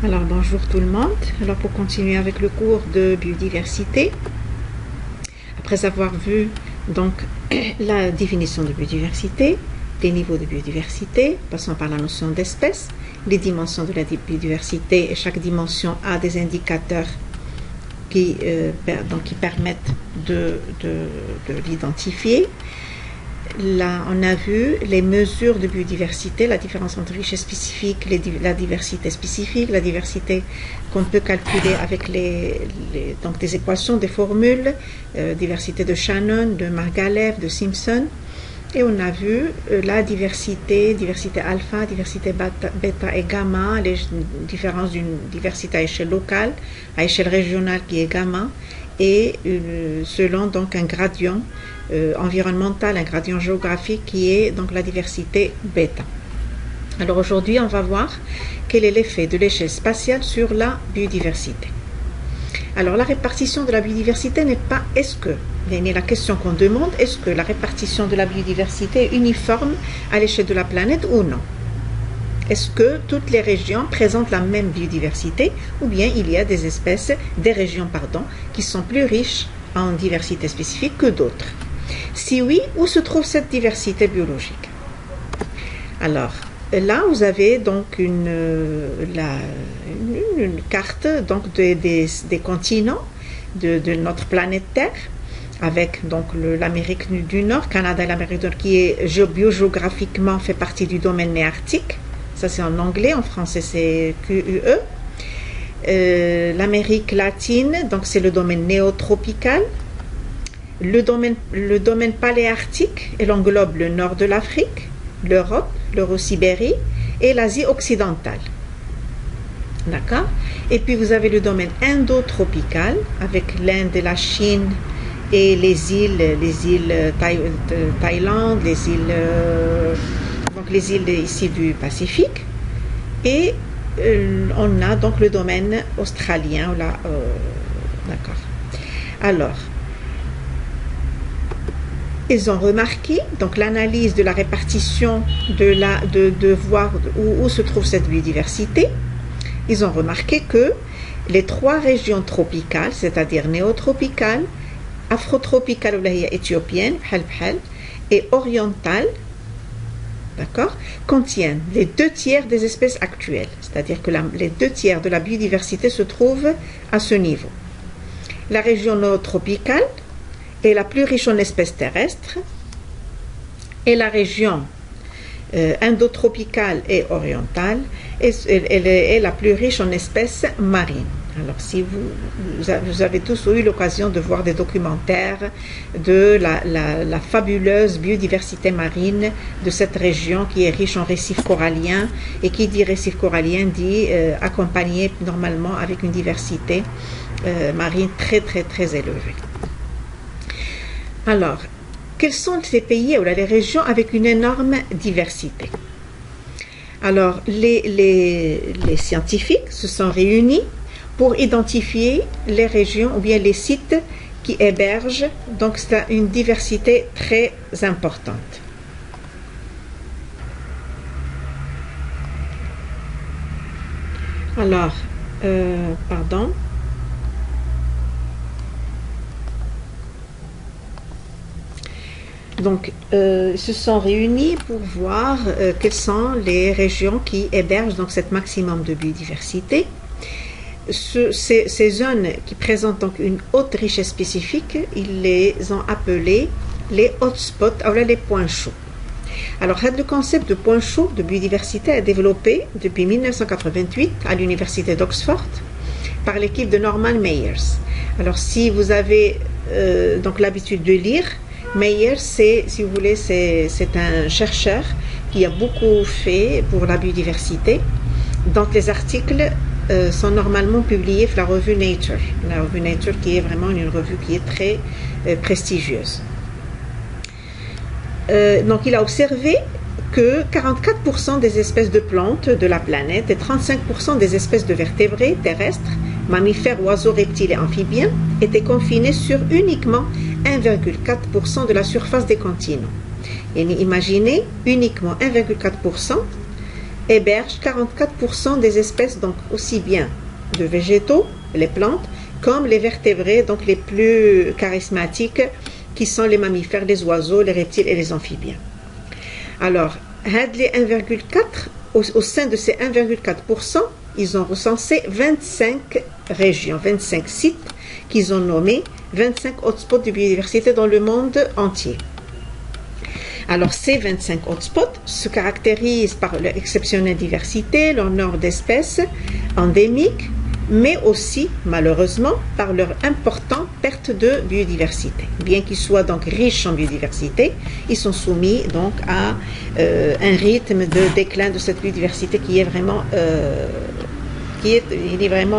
Alors bonjour tout le monde. Alors pour continuer avec le cours de biodiversité, après avoir vu donc la définition de biodiversité, les niveaux de biodiversité, passant par la notion d'espèce, les dimensions de la biodiversité, et chaque dimension a des indicateurs qui permettent de l'identifier. Là, on a vu les mesures de biodiversité, la différence entre richesse spécifique, la diversité spécifique, la diversité qu'on peut calculer avec donc des équations, des formules, diversité de Shannon, de Margalef, de Simpson. Et on a vu la diversité alpha, diversité bêta et gamma, les différences d'une diversité à échelle locale, à échelle régionale qui est gamma, et selon donc un gradient environnemental, un gradient géographique qui est donc la diversité bêta. Alors aujourd'hui, on va voir quel est l'effet de l'échelle spatiale sur la biodiversité. Alors la répartition de la biodiversité n'est pas la question qu'on demande, est-ce que la répartition de la biodiversité est uniforme à l'échelle de la planète ou non? Est-ce que toutes les régions présentent la même biodiversité ou bien il y a des régions qui sont plus riches en diversité spécifique que d'autres? Si oui, où se trouve cette diversité biologique? Alors, là, vous avez donc une carte donc des continents de notre planète Terre, avec donc l'Amérique du Nord, Canada et l'Amérique du Nord, qui est biogéographiquement fait partie du domaine néarctique. Ça, c'est en anglais, en français, c'est QUE. L'Amérique latine, donc c'est le domaine néotropical. Le domaine paléarctique, elle englobe le nord de l'Afrique, l'Europe, l'Eurosibérie et l'Asie occidentale. D'accord? Et puis vous avez le domaine endotropical avec l'Inde et la Chine et les îles Thaïlande, les îles ici du Pacifique. Et on a donc le domaine australien. D'accord. Alors, ils ont remarqué, donc l'analyse de la répartition, de voir où se trouve cette biodiversité, ils ont remarqué que les trois régions tropicales, c'est-à-dire néotropicales, afrotropicales, éthiopienne, et orientales, d'accord, contiennent les 2/3 des espèces actuelles, c'est-à-dire que les 2/3 de la biodiversité se trouvent à ce niveau. La région néotropicale est la plus riche en espèces terrestres et la région endotropicale et orientale est la plus riche en espèces marines. Alors si vous avez tous eu l'occasion de voir des documentaires de la fabuleuse biodiversité marine de cette région qui est riche en récifs coralliens, et qui dit récif corallien dit accompagné normalement avec une diversité marine très très très élevée. Alors, quels sont ces pays ou les régions avec une énorme diversité? Alors, les scientifiques se sont réunis pour identifier les régions ou bien les sites qui hébergent donc c'est une diversité très importante. Alors, pardon. Donc, ils se sont réunis pour voir quelles sont les régions qui hébergent donc cette maximum de biodiversité. Ces zones qui présentent donc une haute richesse spécifique, ils les ont appelées les hotspots, ou les points chauds. Alors, le concept de point chaud de biodiversité est développé depuis 1988 à l'université d'Oxford par l'équipe de Norman Meyers. Alors, si vous avez donc l'habitude de lire, Meyers, si vous voulez, c'est un chercheur qui a beaucoup fait pour la biodiversité. Donc, les articles sont normalement publiés dans la revue Nature. La revue Nature qui est vraiment une revue qui est très prestigieuse. Donc, il a observé que 44% des espèces de plantes de la planète et 35% des espèces de vertébrés terrestres, mammifères, oiseaux, reptiles et amphibiens étaient confinés sur uniquement 1,4% de la surface des continents. Et imaginez uniquement 1,4% héberge 44% des espèces, donc aussi bien de végétaux, les plantes, comme les vertébrés, donc les plus charismatiques, qui sont les mammifères, les oiseaux, les reptiles et les amphibiens. Alors, les 1,4, au sein de ces 1,4%, ils ont recensé 25 régions, 25 sites qu'ils ont nommés 25 hotspots de biodiversité dans le monde entier. Alors, ces 25 hotspots se caractérisent par leur exceptionnelle diversité, leur nombre d'espèces endémiques, mais aussi, malheureusement, par leur importante perte de biodiversité. Bien qu'ils soient donc riches en biodiversité, ils sont soumis donc à un rythme de déclin de cette biodiversité qui est vraiment,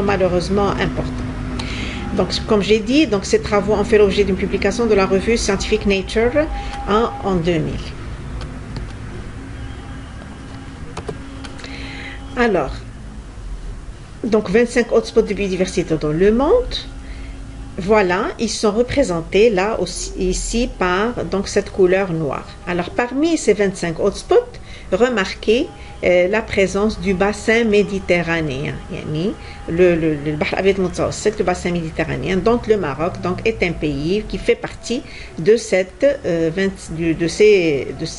malheureusement important. Donc, comme j'ai dit, donc, ces travaux ont fait l'objet d'une publication de la revue scientifique Nature en 2000. Alors, donc 25 hotspots de biodiversité dans le monde. Voilà, ils sont représentés là aussi, ici par donc, cette couleur noire. Alors, parmi ces 25 hotspots, remarquez la présence du bassin méditerranéen. Le bassin méditerranéen, donc le Maroc donc, est un pays qui fait partie de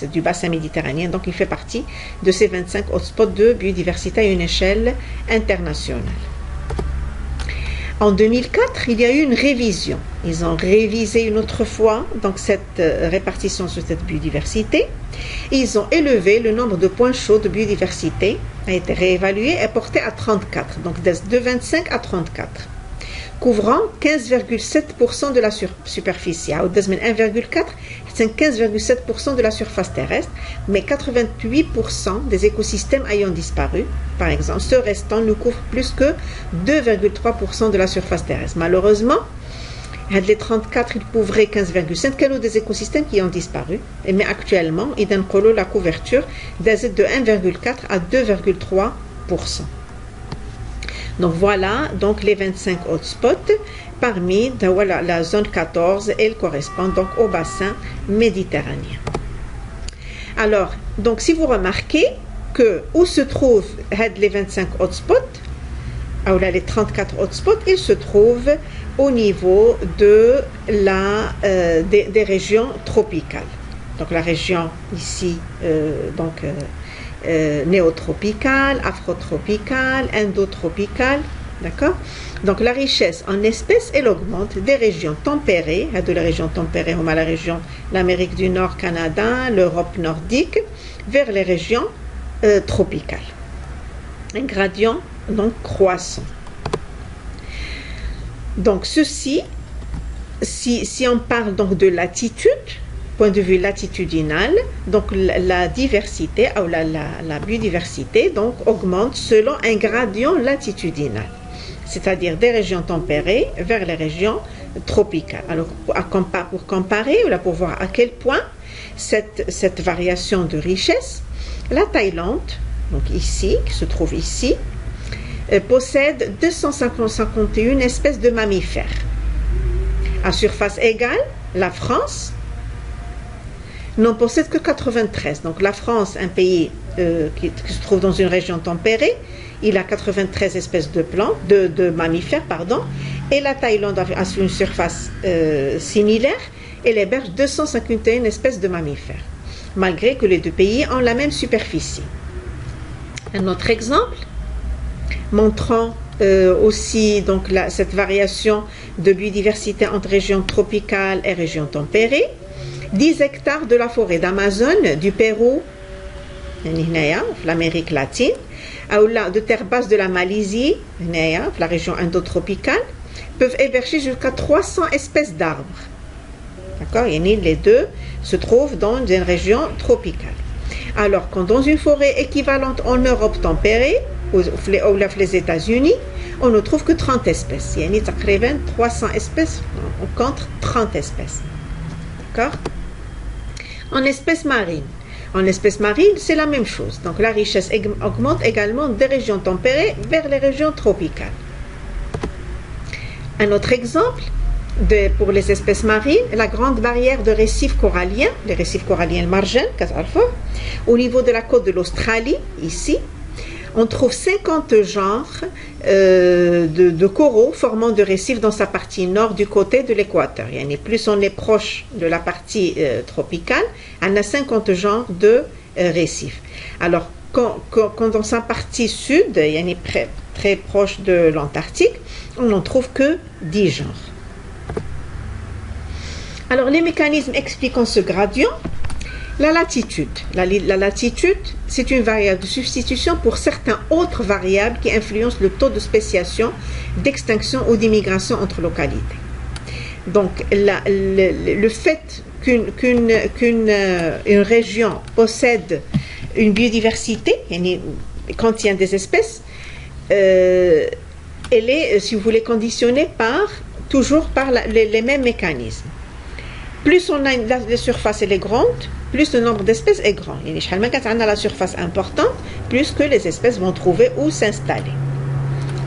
du bassin méditerranéen, donc il fait partie de ces 25 hotspots de biodiversité à une échelle internationale. En 2004, il y a eu une révision. Ils ont révisé une autre fois donc cette répartition sur cette biodiversité. Ils ont élevé le nombre de points chauds de biodiversité, a été réévalué et porté à 34, donc de 25 à 34, couvrant 15,7% de la superficie. Ou 1,4, c'est 15,7% de la surface terrestre, mais 88% des écosystèmes ayant disparu, par exemple, ce restant ne couvre plus que 2,3% de la surface terrestre. Malheureusement, les 34, ils couvraient 15,5 kg des écosystèmes qui ont disparu, mais actuellement, ils donnent la couverture de 1,4 à 2,3%. Donc voilà donc les 25 hotspots. Parmi voilà, la zone 14, elle correspond donc au bassin méditerranéen. Alors, donc si vous remarquez que où se trouvent les 25 hotspots, ou là, les 34 hotspots, ils se trouvent au niveau de des régions tropicales. Donc la région ici, néotropicale, afrotropicale, indotropicale, d'accord? Donc la richesse en espèces, elle augmente des régions tempérées, de la région tempérée, on a la région, l'Amérique du Nord, Canada, l'Europe nordique, vers les régions tropicales. Un gradient donc croissant. Donc ceci, si on parle donc de latitude, point de vue latitudinal, donc la diversité ou la biodiversité donc augmente selon un gradient latitudinal, c'est-à-dire des régions tempérées vers les régions tropicales. Alors pour comparer, pour voir à quel point cette variation de richesse, la Thaïlande, donc ici, qui se trouve ici, possède 251 espèces de mammifères. À surface égale, la France n'en possède que 93. Donc la France, un pays qui se trouve dans une région tempérée, il a 93 espèces de mammifères, et la Thaïlande a une surface similaire, elle héberge 251 espèces de mammifères, malgré que les deux pays ont la même superficie. Un autre exemple montrant aussi donc cette variation de biodiversité entre régions tropicales et régions tempérées. 10 hectares de la forêt d'Amazone du Pérou, l'Amérique latine, de terre basse de la Malaisie, la région indotropicale, peuvent héberger jusqu'à 300 espèces d'arbres. D'accord? Les deux se trouvent dans une région tropicale. Alors que dans une forêt équivalente en Europe tempérée, ou les États-Unis, on ne trouve que 30 espèces. Il y a 300 espèces contre 30 espèces. D'accord? En espèces marines. En espèces marines, c'est la même chose. Donc la richesse augmente également des régions tempérées vers les régions tropicales. Un autre exemple pour les espèces marines, la grande barrière de récifs coralliens, les récifs coralliens marjane, au niveau de la côte de l'Australie, ici, on trouve 50 genres de coraux formant de récifs dans sa partie nord du côté de l'équateur. Plus on est proche de la partie tropicale, on a 50 genres de récifs. Alors, quand dans sa partie sud, très proche de l'Antarctique, on n'en trouve que 10 genres. Alors, les mécanismes expliquant ce gradient. La latitude. La latitude, c'est une variable de substitution pour certaines autres variables qui influencent le taux de spéciation, d'extinction ou d'immigration entre localités. Donc, le fait qu'une région possède une biodiversité, contient des espèces, elle est, si vous voulez, conditionnée toujours par les mêmes mécanismes. Plus la surface elle est grande, plus le nombre d'espèces est grand. La surface importante, plus que les espèces vont trouver où s'installer.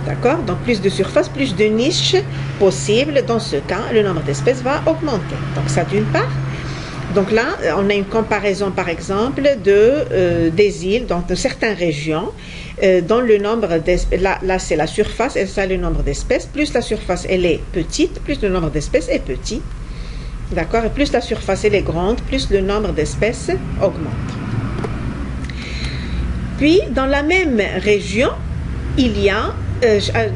D'accord? Donc plus de surface, plus de niches possibles. Dans ce cas, le nombre d'espèces va augmenter. Donc ça d'une part. Donc là, on a une comparaison par exemple des îles, donc de certaines régions, dont le nombre d'espèces, là c'est la surface, et ça le nombre d'espèces. Plus la surface elle est petite, plus le nombre d'espèces est petit. D'accord? Et plus la surface elle est grande, plus le nombre d'espèces augmente. Puis, dans la même région, il y a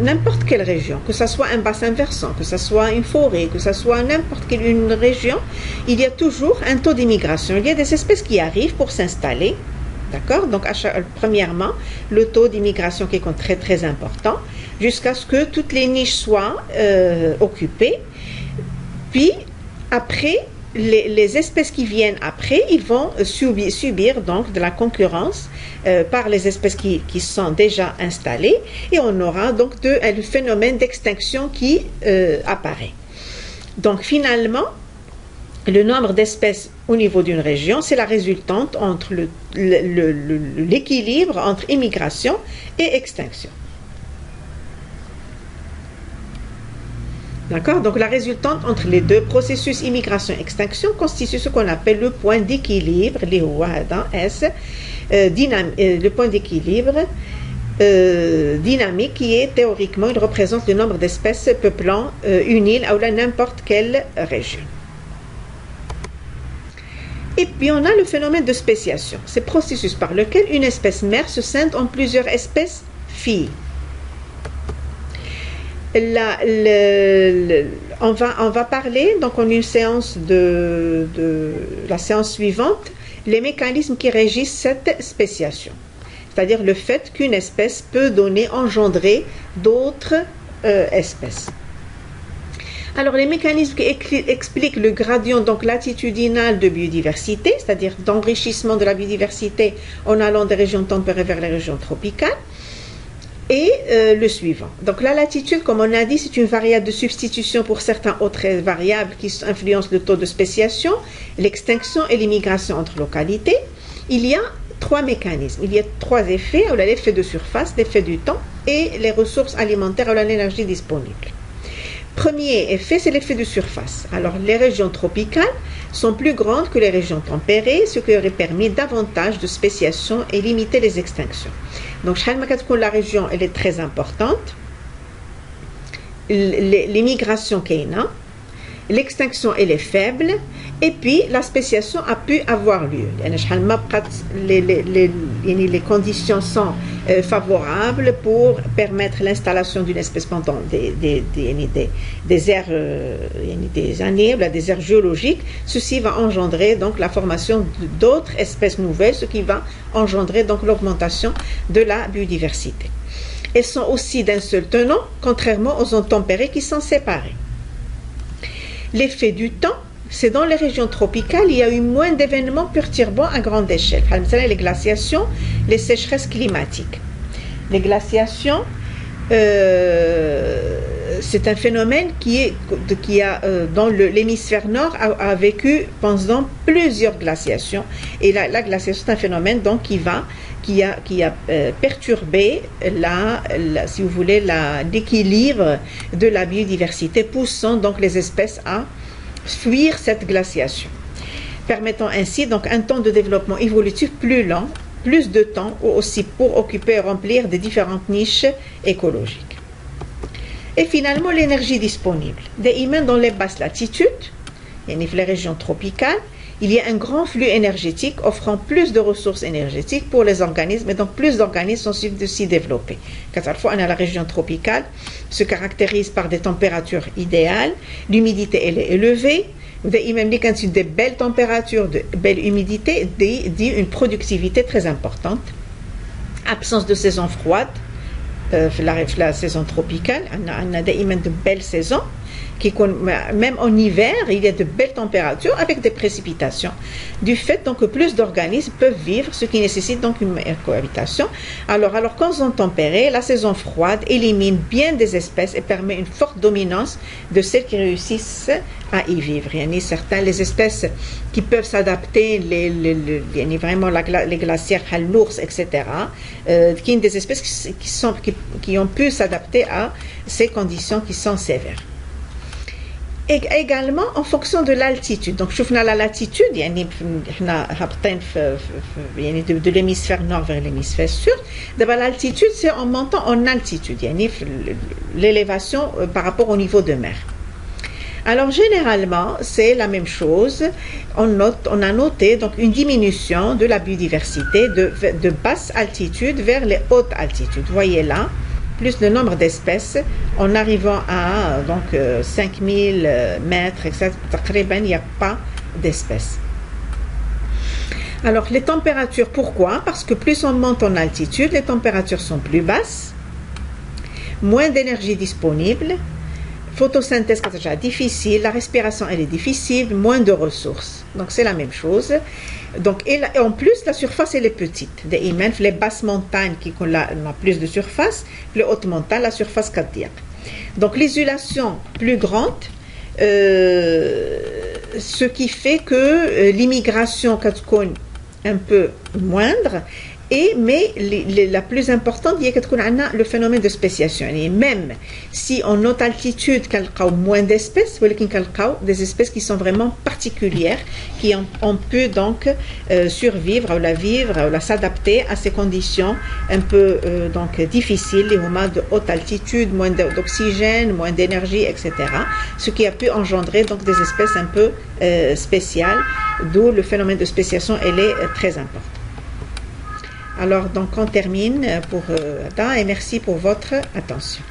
n'importe quelle région, que ce soit un bassin versant, que ce soit une forêt, que ce soit n'importe quelle région, il y a toujours un taux d'immigration. Il y a des espèces qui arrivent pour s'installer. D'accord? Donc, premièrement, le taux d'immigration qui est très très important, jusqu'à ce que toutes les niches soient occupées. Puis, après, les espèces qui viennent après, ils vont subir donc de la concurrence par les espèces qui sont déjà installées, et on aura donc le phénomène d'extinction qui apparaît. Donc finalement, le nombre d'espèces au niveau d'une région, c'est la résultante entre l'équilibre entre immigration et extinction. D'accord? Donc la résultante entre les deux processus immigration-extinction constitue ce qu'on appelle le point d'équilibre, le point d'équilibre dynamique qui est théoriquement, il représente le nombre d'espèces peuplant une île ou n'importe quelle région. Et puis on a le phénomène de spéciation, c'est le processus par lequel une espèce mère se scinde en plusieurs espèces filles. On va parler donc en une séance de la séance suivante les mécanismes qui régissent cette spéciation, c'est-à-dire le fait qu'une espèce peut engendrer d'autres espèces. Alors les mécanismes qui expliquent le gradient donc latitudinal de biodiversité, c'est-à-dire d'enrichissement de la biodiversité en allant des régions tempérées vers les régions tropicales. Et le suivant. Donc la latitude, comme on a dit, c'est une variable de substitution pour certaines autres variables qui influencent le taux de spéciation, l'extinction et l'immigration entre localités. Il y a 3 mécanismes. Il y a 3 effets, l'effet de surface, l'effet du temps et les ressources alimentaires ou l'énergie disponible. Premier effet, c'est l'effet de surface. Alors les régions tropicales sont plus grandes que les régions tempérées, ce qui aurait permis davantage de spéciation et limiter les extinctions. Donc, la région elle est très importante. L'immigration l'extinction elle est faible, et puis la spéciation a pu avoir lieu. Les conditions sont favorables pour permettre l'installation d'une espèce pendant des aires, des années, des aires géologiques. Ceci va engendrer donc la formation d'autres espèces nouvelles, ce qui va engendrer donc l'augmentation de la biodiversité. Elles sont aussi d'un seul tenant, contrairement aux zones tempérées qui sont séparées. L'effet du temps, c'est dans les régions tropicales, il y a eu moins d'événements perturbants à grande échelle. Les glaciations, les sécheresses climatiques. Les glaciations, c'est un phénomène dont l'hémisphère nord a vécu pendant plusieurs glaciations. Et la glaciation, c'est un phénomène donc, qui a perturbé si vous voulez, l'équilibre de la biodiversité, poussant donc les espèces à fuir cette glaciation, permettant ainsi donc un temps de développement évolutif plus lent plus de temps ou aussi pour occuper et remplir des différentes niches écologiques. Et finalement, l'énergie disponible. Des humains dans les basses latitudes, les régions tropicales, il y a un grand flux énergétique offrant plus de ressources énergétiques pour les organismes et donc plus d'organismes sont susceptibles de s'y développer. Parfois, la région tropicale se caractérise par des températures idéales, l'humidité elle est élevée, même des belles températures, de belle humidité, dit une productivité très importante. Absence de saison froide, la saison tropicale, on a de belles saisons. Même en hiver, il y a de belles températures avec des précipitations. Du fait donc que plus d'organismes peuvent vivre, ce qui nécessite donc une meilleure cohabitation. Alors qu'en zone tempérée, la saison froide élimine bien des espèces et permet une forte dominance de celles qui réussissent à y vivre. Il y a certains, les espèces qui peuvent s'adapter, vraiment les glacières, l'ours, etc., qui sont des espèces qui ont pu s'adapter à ces conditions qui sont sévères. Et également en fonction de l'altitude. Donc, je la latitude, de l'hémisphère nord vers l'hémisphère sud. D'abord, l'altitude, c'est en montant en altitude, l'élévation par rapport au niveau de mer. Alors, généralement, c'est la même chose. On a noté donc une diminution de la biodiversité de basse altitude vers les hautes altitudes. Vous voyez là, plus le nombre d'espèces, en arrivant à 5000 mètres, etc., il n'y a pas d'espèces. Alors, les températures, pourquoi? Parce que plus on monte en altitude, les températures sont plus basses, moins d'énergie disponible, photosynthèse déjà difficile, la respiration elle est difficile, moins de ressources. Donc c'est la même chose. Donc, et en plus, la surface elle est petite. Les basses montagnes qui ont plus de surface, les hautes montagnes, la surface cardiaque. Donc l'isolation plus grande, ce qui fait que l'immigration est un peu moindre. Mais la plus importante, il y a le phénomène de spéciation. Et même si en haute altitude, il y a moins d'espèces, il y a des espèces qui sont vraiment particulières, qui on peut donc survivre ou s'adapter à ces conditions un peu difficiles, les moments de haute altitude, moins d'oxygène, moins d'énergie, etc. Ce qui a pu engendrer donc des espèces un peu spéciales, d'où le phénomène de spéciation elle est très important. Alors, donc, on termine pour et merci pour votre attention.